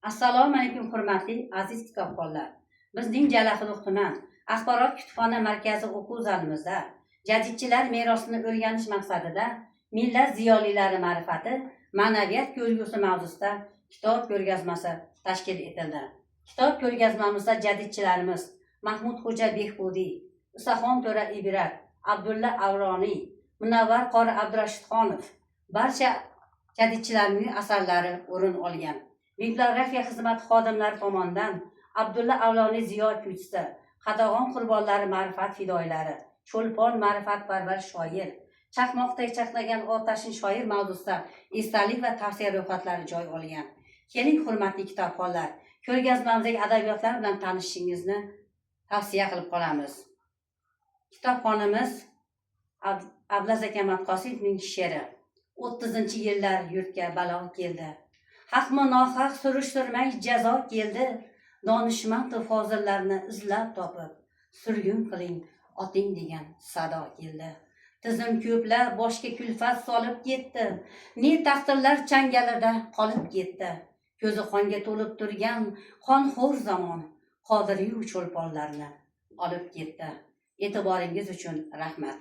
Assalomu alaykum hurmatli aziz kitobxonlar. Bizning Jalafuluq tuman axborot kutubxona markazi o'quv zalimizda jadidchilar merosini o'rganish maqsadida millat ziyolilari ma'rifati ma'naviyat ko'rgusi mavzusida kitob ko'rgazmasi tashkil etildi. Kitob ko'rgazmamizda jadidchilarimiz Mahmudxo'ja Behbudiy, Isaxon To'ra Ibrat, Abdulla Avroniy, Munavvar qori Abdurashidxonov barcha jadidchilarning asarlari o'rin olgan. Bibliografiya xizmati xodimlari tomonidan Abdulla Avloniy Ziyo kuychisi, Qadag'on qurbonlari ma'rifat fidoyilari, Cho'lpon ma'rifatparvar shoir, chaqmoqdek chaqnagan otashin shoir mavzusida esdalik va tavsiya ro'yxatlari joy olgan. Keling hurmatli kitobxonlar, ko'rgazmamizdagi adabiyotlar bilan tanishishingizni tavsiya qilib qolamiz. Kitobxonimiz Ablaza Kamat Qosimovning she'ri. 30-yillar yurtga balo keldi. Haqmi nohaq surishtirmay jazo keldi. Donishmand fozillarni izlab topib, surgun qiling oting degan sado keldi. Tizim ko'plar boshga kulfat solib ketdi. Ne taqdirlar changalida qolib ketdi. Ko'zi qonga to'lib turgan qonxo'r zamon Qodiriy cho'lponlarni olib ketdi. E'tiboringiz uchun rahmat.